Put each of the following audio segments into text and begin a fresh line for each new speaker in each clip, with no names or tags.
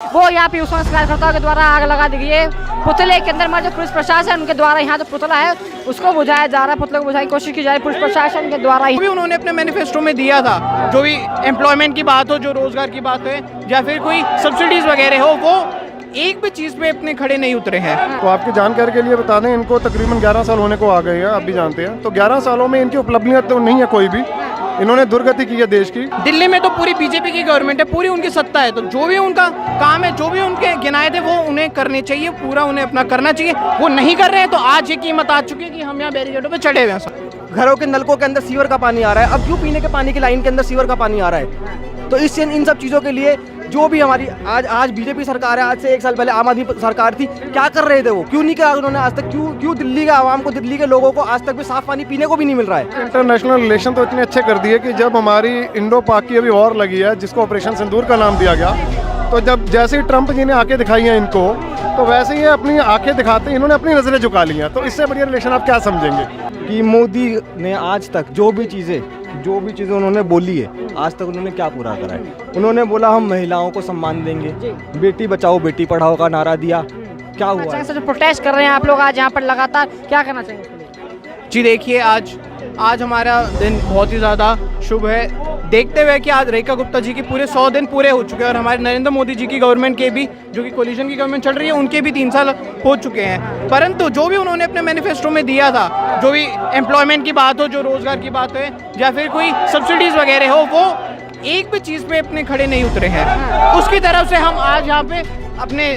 वो यहाँ पे उसमें कार्यकर्ताओं के द्वारा आग लगा दी गई है। पुतले के अंदर जो पुलिस प्रशासन उनके द्वारा यहाँ जो पुतला है उसको बुझाया जा रहा है, पुतले को बुझाने की कोशिश की जा रही है पुलिस प्रशासन के द्वारा।
भी उन्होंने अपने मैनिफेस्टो में दिया था, जो भी एम्प्लॉयमेंट की बात हो, जो रोजगार की बात है या फिर कोई सब्सिडीज वगैरह हो, वो एक भी चीज पे अपने खड़े नहीं उतरे हैं।
तो आपकी जानकारी के लिए बता दें, इनको तकरीबन 11 साल होने को आ गए हैं, आप भी जानते हैं। तो 11 सालों में इनकी उपलब्धियां तो नहीं है कोई भी, इन्होंने दुर्गति की है देश की।
दिल्ली में तो पूरी बीजेपी की गवर्नमेंट है, पूरी उनकी सत्ता है, तो जो भी उनका काम है, जो भी उनके गिनाए थे, वो उन्हें करने चाहिए, पूरा उन्हें अपना करना चाहिए। वो नहीं कर रहे हैं तो आज ये कीमत आ चुकी है कि हम यहाँ बैरिकेडों पे चढ़े हुए हैं सब।
घरों के नलकों के अंदर सीवर का पानी आ रहा है, अब क्यों पीने के पानी की लाइन के अंदर सीवर का पानी आ रहा है? तो इससे इन सब चीज़ों के लिए जो भी हमारी आज बीजेपी सरकार है, आज से 1 साल पहले आम आदमी सरकार थी, क्या कर रहे थे वो? क्यों नहीं किया उन्होंने आज तक? क्यों दिल्ली के आवाम को, दिल्ली के लोगों को आज तक भी साफ पानी पीने को भी नहीं मिल रहा है?
इंटरनेशनल रिलेशन तो इतने अच्छे कर दिए कि जब हमारी इंडो पाक की अभी वॉर लगी है, जिसको ऑपरेशन सिंदूर का नाम दिया गया, तो जब जैसे ही ट्रंप जी ने आंखें दिखाई हैं इनको, तो वैसे ही अपनी आंखें दिखाते इन्होंने अपनी नजरें झुका ली हैं। तो इससे बढ़िया रिलेशन आप क्या समझेंगे?
कि मोदी ने आज तक जो भी चीज़ें उन्होंने बोली है, आज तक उन्होंने क्या पूरा करा है? उन्होंने बोला हम महिलाओं को सम्मान देंगे, बेटी बचाओ बेटी पढ़ाओ का नारा दिया, क्या हुआ?
अच्छा, जो प्रोटेस्ट कर रहे हैं आप लोग आज यहाँ पर लगातार, क्या करना चाहिए?
जी देखिए, आज हमारा दिन बहुत ही ज़्यादा शुभ है, देखते हुए कि आज रेखा गुप्ता जी के पूरे 100 दिन पूरे हो चुके हैं और हमारे नरेंद्र मोदी जी की गवर्नमेंट के भी, जो कि कोलिशन की गवर्नमेंट चल रही है, उनके भी 3 साल हो चुके हैं। परंतु जो भी उन्होंने अपने मैनिफेस्टो में दिया था, जो भी एम्प्लॉयमेंट की बात हो, जो रोजगार की बात है या फिर कोई सब्सिडीज वगैरह हो, वो एक भी चीज़ पे अपने खड़े नहीं उतरे हैं। उसकी तरफ से हम आज यहाँ पे अपने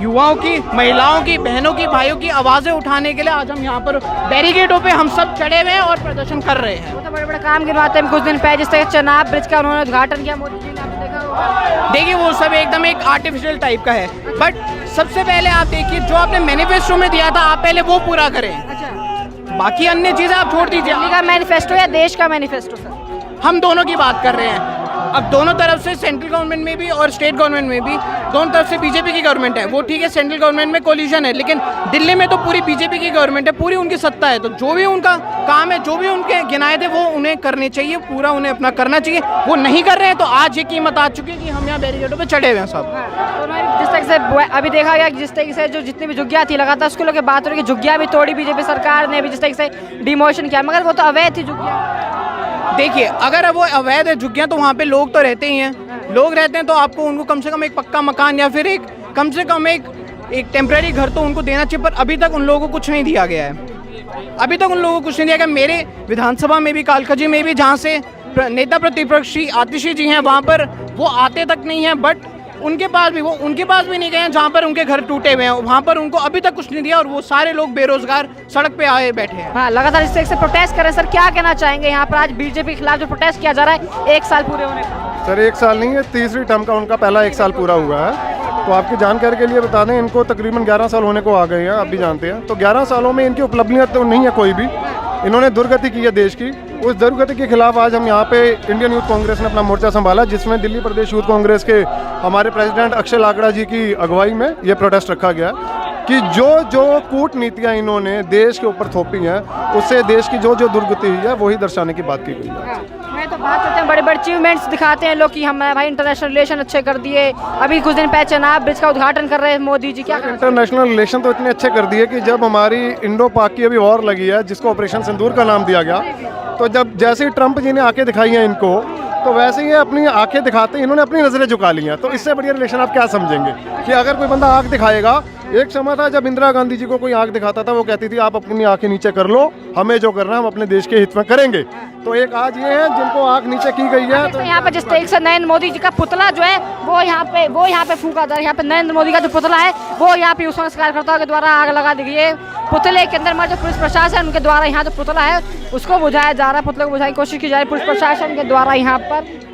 युवाओं की, महिलाओं की, बहनों की, भाइयों की आवाज़ें उठाने के लिए आज हम यहाँ पर बैरिकेडों पे हम सब चढ़े हुए हैं और प्रदर्शन कर रहे हैं।
तो बड़े बड़े काम गिनवाते हैं कुछ दिन पहले, जिस तरह चेनाब ब्रिज का उन्होंने उद्घाटन किया मोदी जी ने, आपने देखा होगा।
देखिए, वो सब एकदम एक आर्टिफिशियल टाइप का है, बट सबसे पहले आप देखिए जो आपने मैनिफेस्टो में दिया था, आप पहले वो पूरा करें।
अच्छा,
बाकी अन्य चीज़ें आप छोड़ दीजिए।
दिल्ली का मैनिफेस्टो या देश का मैनिफेस्टो सर?
हम दोनों की बात कर रहे हैं। अब दोनों तरफ से, सेंट्रल गवर्नमेंट में भी और स्टेट गवर्नमेंट में भी, दोनों तरफ से बीजेपी की गवर्नमेंट है। वो ठीक है, सेंट्रल गवर्नमेंट में कोलिशन है, लेकिन दिल्ली में तो पूरी बीजेपी की गवर्नमेंट है, पूरी उनकी सत्ता है, तो जो भी उनका काम है, जो भी उनके गिनाए थे, वो उन्हें करने चाहिए, पूरा उन्हें अपना करना चाहिए। वो नहीं कर रहे हैं तो आज ये कीमत आ चुकी है कि हम यहाँ बैरिकेडों पर चढ़े हुए हैं सब।
जिस तरह से अभी देखा गया कि जिस तरीके से जो जितनी भी झुग्गियाँ थी लगातार उसको लोग बात हो रही है कि झुग्गियाँ भी तोड़ी बीजेपी सरकार ने भी, जिस तरीके से डिमोशन किया, मगर वो तो अवैध थी झुग्गियाँ।
देखिए, अगर वो अवैध है झुग्गियाँ, तो वहाँ पे लोग तो रहते ही हैं, लोग रहते हैं, तो आपको उनको कम से कम एक पक्का मकान या फिर कम से कम एक टेम्परेरी घर तो उनको देना चाहिए। पर अभी तक उन लोगों को कुछ नहीं दिया गया है, अभी तक उन लोगों को कुछ नहीं दिया गया। मेरे विधानसभा में भी, कालकाजी में भी, जहाँ से नेता प्रतिपक्ष श्री आतिशी जी हैं, वहाँ पर वो आते तक नहीं हैं, बट उनके पास भी नहीं गए हैं, जहाँ पर उनके घर टूटे हुए हैं, वहाँ पर उनको अभी तक कुछ नहीं दिया और वो सारे लोग बेरोजगार सड़क पे आए बैठे हैं।
हाँ, लगातार इस तरह से प्रोटेस्ट कर रहे हैं सर, क्या कहना चाहेंगे यहाँ पर आज बीजेपी के खिलाफ जो प्रोटेस्ट किया जा रहा है 1 साल पूरे होने पर?
सर 1 साल नहीं है, तीसरी टर्म का उनका पहला 1 साल पूरा हुआ है। तो आपकी जानकारी के लिए बता दें, इनको तकरीबन 11 साल होने को आ गए हैं, आप भी जानते हैं। तो 11 सालों में इनकी उपलब्धियां तो नहीं है कोई भी, इन्होंने दुर्गति की है देश की। उस दुर्गति के खिलाफ आज हम यहाँ पे इंडियन यूथ कांग्रेस ने अपना मोर्चा संभाला, जिसमें दिल्ली प्रदेश यूथ कांग्रेस के हमारे प्रेसिडेंट अक्षय लाकड़ा जी की अगुवाई में ये प्रोटेस्ट रखा गया कि जो कूटनीतियाँ इन्होंने देश के ऊपर थोपी हैं, उससे देश की जो दुर्गति हुई है वही दर्शाने की बात की गई है।
मैं तो बात करते हैं, बड़े बड़े अचीवमेंट्स दिखाते हैं लोग कि हमारे भाई इंटरनेशनल रिलेशन अच्छे कर दिए। अभी कुछ दिन पहले चेनाब ब्रिज का उद्घाटन कर रहे हैं मोदी जी, क्या?
इंटरनेशनल रिलेशन तो इतने अच्छे कर दिए कि जब हमारी इंडो पाक की अभी वॉर लगी है, जिसको ऑपरेशन सिंदूर का नाम दिया गया, तो जब जैसे ही ट्रंप जी ने आंखें दिखाई हैं इनको, तो वैसे ही अपनी आंखें दिखाते इन्होंने अपनी नजरें झुका ली हैं। तो इससे बढ़िया रिलेशन आप क्या समझेंगे? कि अगर कोई बंदा आंख दिखाएगा, एक समय था जब इंदिरा गांधी जी को कोई आंख दिखाता था, वो कहती थी आप अपनी आंखें नीचे कर लो, हमें जो करना है हम अपने देश के हित में करेंगे। तो एक आज ये है जिनको आंख नीचे की गई है।
तो यहाँ पे जिस तरीके से नरेंद्र मोदी जी का पुतला जो है वो यहाँ पे फूंका जा रहा है। यहाँ पे नरेंद्र मोदी का जो पुतला है वो यहाँ पे उसमें कार्यकर्ताओं के द्वारा आग लगा दी गई है। पुतले के अंदर जो पुलिस प्रशासन उनके द्वारा यहाँ जो पुतला है उसको बुझाया जा रहा है, पुतले को बुझाने की कोशिश की जा रही है पुलिस प्रशासन के द्वारा। यहाँ पर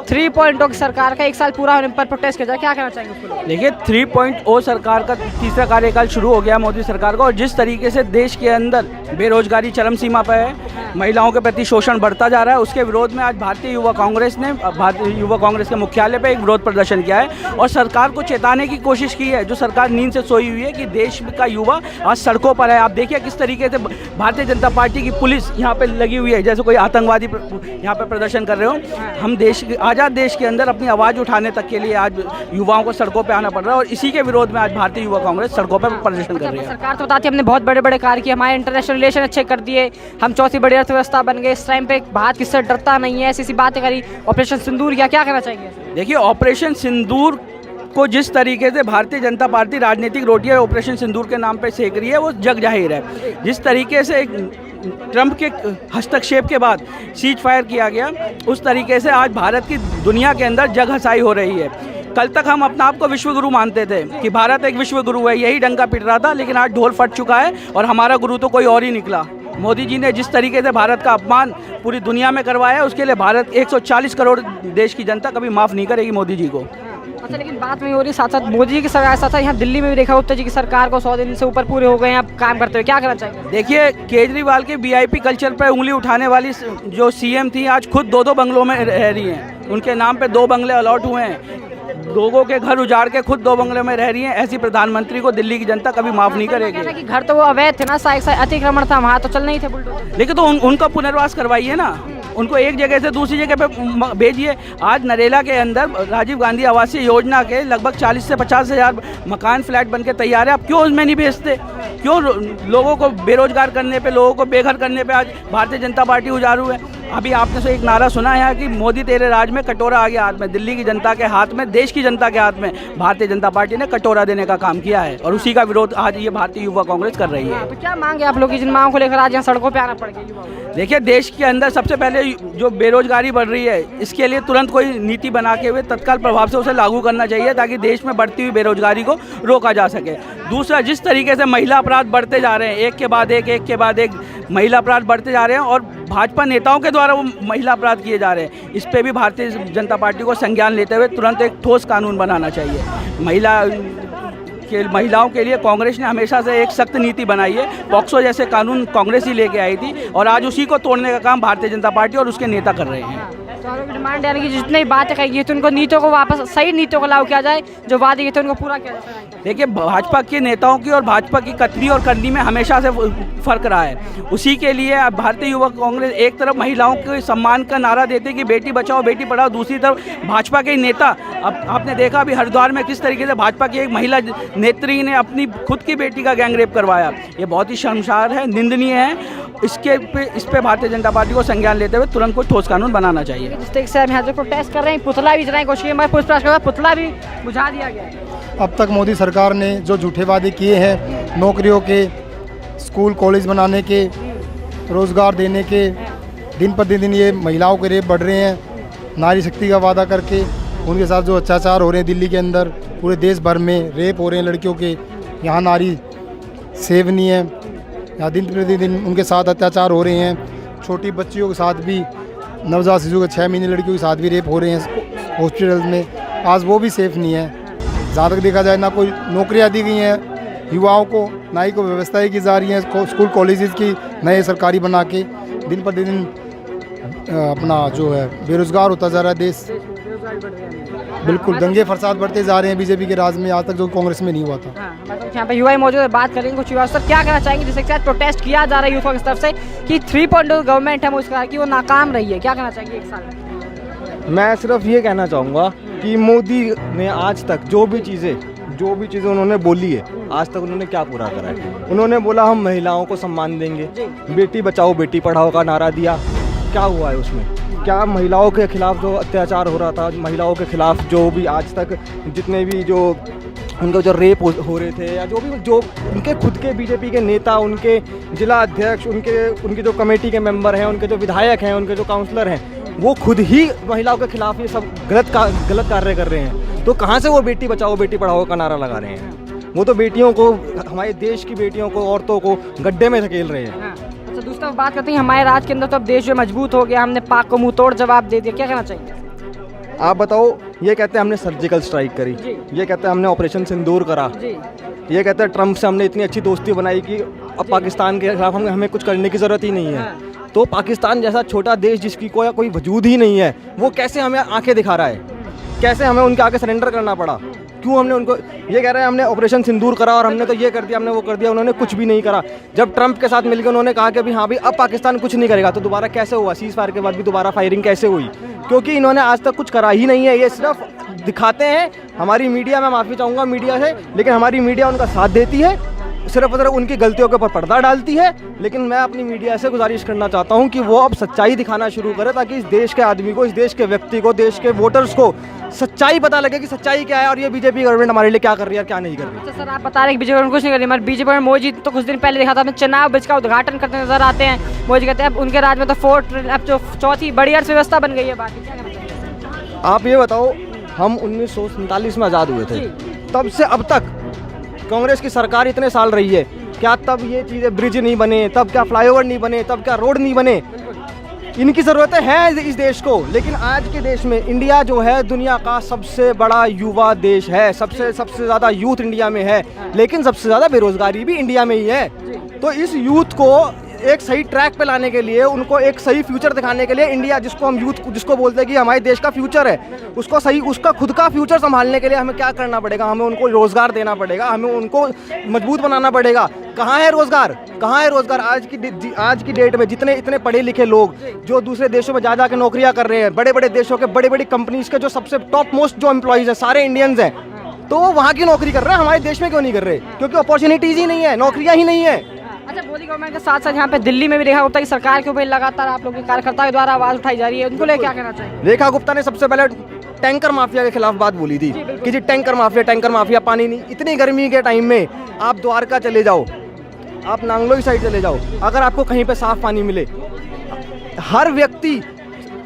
3 3.0 की सरकार का 1 साल पूरा होने पर प्रोटेस्ट किया जाए, क्या कहना चाहेंगे उसको लेकर?
देखिए 3.0 सरकार का तीसरा कार्यकाल शुरू हो गया मोदी सरकार का, और जिस तरीके से देश के अंदर बेरोजगारी चरम सीमा पर है, महिलाओं के प्रति शोषण बढ़ता जा रहा है, उसके विरोध में आज भारतीय युवा कांग्रेस ने भारतीय युवा कांग्रेस के मुख्यालय पर एक विरोध प्रदर्शन किया है और सरकार को चेताने की कोशिश की है। जो सरकार नींद से सोई हुई है कि देश का युवा आज सड़कों पर है। आप देखिए किस तरीके से भारतीय जनता पार्टी की पुलिस यहाँ पे लगी हुई है, जैसे कोई आतंकवादी यहाँ पे प्रदर्शन कर रहे हो। हम देश आज़ाद देश के अंदर अपनी आवाज़ उठाने तक के लिए आज युवाओं को सड़कों पे आना पड़ रहा है, और इसी के विरोध में आज भारतीय युवा कांग्रेस सड़कों पर प्रदर्शन कर रही है।
सरकार तो बताती है हमने बहुत बड़े बड़े कार्य किए, हमारे इंटरनेशनल रिलेशन अच्छे कर दिए, हम चौथी बड़ी अर्थव्यवस्था बन गए, इस टाइम पे भारत किससे डरता नहीं है, ऐसी बातें करी, ऑपरेशन सिंदूर किया, क्या कहना चाहिए?
देखिए ऑपरेशन सिंदूर को जिस तरीके से भारतीय जनता पार्टी राजनीतिक रोटियां ऑपरेशन सिंदूर के नाम पे सेक रही है वो जग जाहिर है। जिस तरीके से ट्रंप के हस्तक्षेप के बाद सीज फायर किया गया, उस तरीके से आज भारत की दुनिया के अंदर जग हसाई हो रही है। कल तक हम अपने आप को विश्वगुरु मानते थे कि भारत एक विश्वगुरु है, यही डंका पिट रहा था, लेकिन आज ढोल फट चुका है और हमारा गुरु तो कोई और ही निकला। मोदी जी ने जिस तरीके से भारत का अपमान पूरी दुनिया में करवाया है, उसके लिए भारत 140 करोड़ देश की जनता कभी माफ़ नहीं करेगी मोदी जी को।
अच्छा, लेकिन बात में हो रही साथ साथ मोदी जी की सरकार साथ यहाँ दिल्ली में भी देखा गुप्ता जी की सरकार को 100 दिन से ऊपर पूरे हो गए हैं अब काम करते हुए, क्या करना चाहिए?
देखिए केजरीवाल के वीआईपी कल्चर पर उंगली उठाने वाली जो सीएम थी आज खुद 2-2 बंगलों में रह रही हैं। उनके नाम पे 2 बंगले अलॉट हुए हैं, लोगों के घर उजाड़ के खुद 2 बंगले में रह रही हैं। ऐसी प्रधानमंत्री को दिल्ली की जनता कभी माफ़ नहीं करेगी।
कि घर तो वो अवैध थे ना, अतिक्रमण था वहाँ, तो चल नहीं थे बुलडोजर।
लेकिन तो उनका पुनर्वास करवाइए ना, उनको एक जगह से दूसरी जगह पे भेजिए। आज नरेला के अंदर राजीव गांधी आवासीय योजना के लगभग 40 से 50 हज़ार मकान फ्लैट बन के तैयार है, आप क्यों उसमें नहीं भेजते? क्यों लोगों को बेरोजगार करने पे, लोगों को बेघर करने पे आज भारतीय जनता पार्टी उजारू है? अभी आपने से एक नारा सुना है कि मोदी तेरे राज में कटोरा आ गया हाथ में। दिल्ली की जनता के हाथ में, देश की जनता के हाथ में भारतीय जनता पार्टी ने कटोरा देने का काम किया है, और उसी का विरोध आज ये भारतीय युवा कांग्रेस कर रही है।
तो क्या मांगे आप लोग की, जिन मांगों को लेकर आज यहाँ सड़कों पे आना पड़ गया?
देखिए देश के अंदर सबसे पहले जो बेरोजगारी बढ़ रही है, इसके लिए तुरंत कोई नीति बना के हुए तत्काल प्रभाव से उसे लागू करना चाहिए, ताकि देश में बढ़ती हुई बेरोजगारी को रोका जा सके। दूसरा, जिस तरीके से महिला अपराध बढ़ते जा रहे हैं, एक के बाद एक महिला अपराध बढ़ते जा रहे हैं, और भाजपा नेताओं के द्वारा वो महिला अपराध किए जा रहे हैं, इस पे भी भारतीय जनता पार्टी को संज्ञान लेते हुए तुरंत एक ठोस कानून बनाना चाहिए। महिलाओं के लिए कांग्रेस ने हमेशा से एक सख्त नीति बनाई है। पॉक्सो जैसे कानून कांग्रेस ही लेके आई थी, और आज उसी को तोड़ने का काम भारतीय जनता पार्टी और उसके नेता कर रहे हैं।
तो आरोप की डिमांड यानी कि जितनी बातें कही गई थी उनको नीतियों को वापस सही नीतियों को लागू किया जाए, जो वादे किए थे उनको पूरा किया जाए।
देखिए भाजपा के नेताओं की और भाजपा की कथनी और करनी में हमेशा से फर्क रहा है। उसी के लिए अब भारतीय युवा कांग्रेस एक तरफ महिलाओं के सम्मान का नारा देते कि बेटी बचाओ बेटी पढ़ाओ, दूसरी तरफ भाजपा के नेता, अब आपने देखा अभी हरिद्वार में किस तरीके से भाजपा की एक महिला नेत्री ने अपनी खुद की बेटी का गैंगरेप करवाया। ये बहुत ही शर्मसार है, निंदनीय है। इस पे भारतीय जनता पार्टी को संज्ञान लेते हुए तुरंत कोई ठोस कानून बनाना चाहिए।
जिस तरीके से हम यहाँ जो प्रोटेस्ट कर रहे हैं, पुतला भी जलाने की कोशिश की, पुलिस प्रशासन का पुतला भी बुझा दिया गया है।
अब तक मोदी सरकार ने जो झूठे वादे किए हैं, नौकरियों के, स्कूल कॉलेज बनाने के, रोज़गार देने के, दिन पर दिन ये महिलाओं के रेप बढ़ रहे हैं। नारी शक्ति का वादा करके उनके साथ जो अत्याचार हो रहे हैं दिल्ली के अंदर, पूरे देश भर में रेप हो रहे हैं लड़कियों के, यहाँ नारी सेव नहीं है, यहाँ दिन प्रतिदिन उनके साथ अत्याचार हो रहे हैं। छोटी बच्चियों के साथ भी, नवजात शिशु के 6 महीने लड़कियों के साथ भी रेप हो रहे हैं हॉस्पिटल में, आज वो भी सेफ़ नहीं है। जहाँ तक देखा जाए ना कोई नौकरियाँ दी गई हैं युवाओं को, ना ही कोई व्यवस्थाएं की जा रही हैं स्कूल कॉलेजेस की नए सरकारी बना के। दिन पर दिन अपना जो है बेरोजगार होता जा रहा है देश, बिल्कुल दंगे फसाद बढ़ते जा रहे हैं बीजेपी के राज में, आज तक जो कांग्रेस में नहीं हुआ था।
यहाँ पे युवा मौजूद है, बात करेंगे कुछ युवा। सर क्या कहना चाहेंगे जिसके साथ प्रोटेस्ट किया जा रहा है यूथ की तरफ से कि 3.0 गवर्नमेंट है मुझे कि वो नाकाम रही है, क्या कहना चाहेंगे एक साल में?
मैं सिर्फ ये कहना चाहूँगा कि मोदी ने आज तक जो भी चीज़ें उन्होंने बोली है, आज तक उन्होंने क्या पूरा करा है? उन्होंने बोला हम महिलाओं को सम्मान देंगे, बेटी बचाओ बेटी पढ़ाओ का नारा दिया, क्या हुआ है उसमें? क्या महिलाओं के खिलाफ जो अत्याचार हो रहा था, महिलाओं के खिलाफ जो भी आज तक जितने भी जो उनको जो रेप हो रहे थे, या जो उनके खुद के बीजेपी के नेता, उनके जिला अध्यक्ष, उनकी जो कमेटी के मेंबर हैं, उनके जो विधायक हैं, उनके जो काउंसलर हैं, वो खुद ही महिलाओं के खिलाफ ये सब गलत कार्य कर रहे हैं, तो कहाँ से वो बेटी बचाओ बेटी पढ़ाओ का नारा लगा रहे हैं? वो तो बेटियों को, हमारे देश की बेटियों को, औरतों को गड्ढे में धकेल रहे हैं।
अच्छा, दूसरा बात करते हैं हमारे राज्य के अंदर तो अब देश जो मजबूत हो गया, हमने पाक को मुंह तोड़ जवाब दे दिया, क्या कहना चाहिए?
आप बताओ, ये कहते हैं हमने सर्जिकल स्ट्राइक करी, ये कहते हैं हमने ऑपरेशन सिंदूर करा, ये कहते हैं ट्रंप से हमने इतनी अच्छी दोस्ती बनाई कि अब पाकिस्तान के खिलाफ हमें कुछ करने की ज़रूरत ही नहीं है। तो पाकिस्तान जैसा छोटा देश जिसकी कोई वजूद ही नहीं है, वो कैसे हमें आंखें दिखा रहा है, कैसे हमें उनके आगे सरेंडर करना पड़ा, क्यों हमने उनको ये कह रहे हैं हमने ऑपरेशन सिंदूर करा और हमने तो ये कर दिया, हमने वो कर दिया, उन्होंने कुछ भी नहीं करा। जब ट्रंप के साथ मिलकर उन्होंने कहा कि अभी हाँ भाई अब पाकिस्तान कुछ नहीं करेगा, तो दोबारा कैसे हुआ? सीज़ फायर के बाद भी दोबारा फायरिंग कैसे हुई? क्योंकि इन्होंने आज तक कुछ करा ही नहीं है, ये सिर्फ दिखाते हैं। हमारी मीडिया, मैं माफ़ी चाहूँगा मीडिया से, लेकिन हमारी मीडिया उनका साथ देती है, सिर्फ और सिर्फ उनकी गलतियों के ऊपर पर्दा डालती है। लेकिन मैं अपनी मीडिया से गुजारिश करना चाहता हूं कि वो अब सच्चाई दिखाना शुरू करे, ताकि इस देश के आदमी को, इस देश के व्यक्ति को, देश के वोटर्स को सच्चाई पता लगे कि सच्चाई क्या है और ये बीजेपी गवर्नमेंट हमारे लिए क्या कर रही है और क्या नहीं कर रही है।
अच्छा सर, आप बता रहे हैं कि बीजेपी कुछ नहीं कर रही, मगर बीजेपी में मोदी जी तो कुछ दिन पहले देखा था, हमें चुनाव ब्रिज का उद्घाटन करते नजर आते हैं। मोदी कहते हैं अब उनके राज में तो अब जो चौथी बड़ी अर्थव्यवस्था बन गई है। बाकी क्या कहना चाहिए?
आप ये बताओ, हम 1947 में आज़ाद हुए थे, तब से अब तक कांग्रेस की सरकार इतने साल रही है, क्या तब ये चीज़ें ब्रिज नहीं बने, तब क्या फ्लाईओवर नहीं बने, तब क्या रोड नहीं बने? इनकी ज़रूरतें हैं इस देश को। लेकिन आज के देश में इंडिया जो है दुनिया का सबसे बड़ा युवा देश है, सबसे ज़्यादा यूथ इंडिया में है, लेकिन सबसे ज़्यादा बेरोज़गारी भी इंडिया में ही है। तो इस यूथ को एक सही ट्रैक पे लाने के लिए, उनको एक सही फ्यूचर दिखाने के लिए, इंडिया जिसको हम यूथ जिसको बोलते हैं कि हमारे देश का फ्यूचर है, उसको सही, उसका खुद का फ्यूचर संभालने के लिए हमें क्या करना पड़ेगा? हमें उनको रोज़गार देना पड़ेगा, हमें उनको मजबूत बनाना पड़ेगा। कहाँ है रोज़गार? कहाँ है रोज़गार? आज की डेट में इतने पढ़े लिखे लोग जो दूसरे देशों में जा के नौकरियाँ कर रहे हैं, बड़े बड़े देशों के बड़ी कंपनीज के जो सबसे टॉप मोस्ट जो एम्प्लॉइज़ हैं सारे इंडियंस हैं, तो वो वहाँ की नौकरी कर रहे हैं, हमारे देश में क्यों नहीं कर रहे? क्योंकि अपॉर्चुनिटीज़ ही नहीं है, नौकरियाँ ही नहीं है।
अच्छा, मोदी गवर्नमेंट के साथ साथ यहाँ पे दिल्ली में भी रेखा गुप्ता की सरकार के ऊपर लगातार आप लोगों के कार्यकर्ताओं के द्वारा आवाज़ उठाई जा रही है, उनको लेकर क्या कहना चाहिए?
रेखा गुप्ता ने सबसे पहले टैंकर माफिया के खिलाफ बात बोली थी कि जी टैंकर माफिया, पानी नहीं। इतनी गर्मी के टाइम में आप द्वारका चले जाओ, आप नांगलोई साइड चले जाओ, अगर आपको कहीं पे साफ पानी मिले, हर व्यक्ति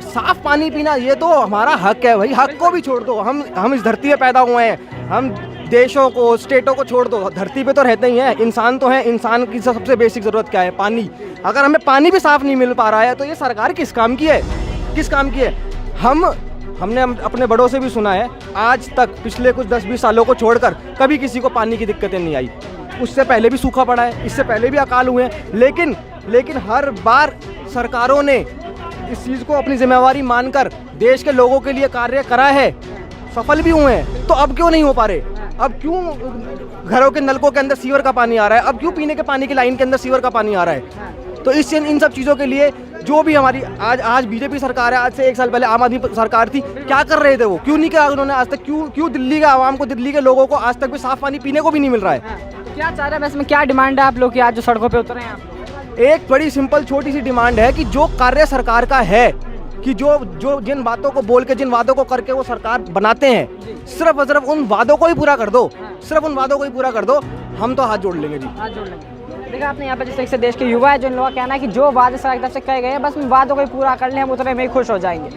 साफ पानी पीना ये तो हमारा हक है भाई। हक को भी छोड़ दो, हम इस धरती पे पैदा हुए हैं, हम देशों को, स्टेटों को छोड़ दो, धरती पे तो रहते ही हैं, इंसान तो हैं। इंसान की सबसे बेसिक ज़रूरत क्या है? पानी। अगर हमें पानी भी साफ नहीं मिल पा रहा है तो ये सरकार किस काम की है? किस काम की है? हमने अपने बड़ों से भी सुना है, आज तक पिछले कुछ 10-20 सालों को छोड़कर कभी किसी को पानी की दिक्कतें नहीं आई। उससे पहले भी सूखा पड़ा है, इससे पहले भी अकाल हुए हैं, लेकिन हर बार सरकारों ने इस चीज़ को अपनी जिम्मेवारी मानकर देश के लोगों के लिए कार्य करा है, सफल भी हुए हैं। तो अब क्यों नहीं हो पा रहे? अब क्यों घरों के नलकों के अंदर सीवर का पानी आ रहा है? अब क्यों पीने के पानी की लाइन के अंदर सीवर का पानी आ रहा है? तो इन सब चीज़ों के लिए जो भी हमारी आज बीजेपी सरकार है, आज से 1 साल पहले आम आदमी सरकार थी, क्या कर रहे थे वो? क्यों नहीं किया उन्होंने आज तक? क्यों दिल्ली के आवाम को, दिल्ली के लोगों को आज तक भी साफ पानी पीने को भी नहीं मिल रहा है?
तो क्या चाह रहे हैं इसमें, क्या डिमांड है आप लोग की आज जो सड़कों पर उतरे हैं आप?
एक बड़ी सिंपल छोटी सी डिमांड है कि जो कार्य सरकार का है, कि जो जिन बातों को बोल के, जिन वादों को करके वो सरकार बनाते हैं, सिर्फ और सिर्फ उन वादों को ही पूरा कर दो, सिर्फ उन वादों को ही पूरा कर दो, हम तो हाथ जोड़ लेंगे जी।
हाथ जोड़ लेंगे। देखा आपने यहाँ पे जिस तरीके से देश के युवा है, जो इन लोगों का कहना है कि जो वादे सरकार की तरफ से कहे गए हैं, बस उन वादों को ही पूरा कर लें, हम उतने में ही खुश हो जाएंगे।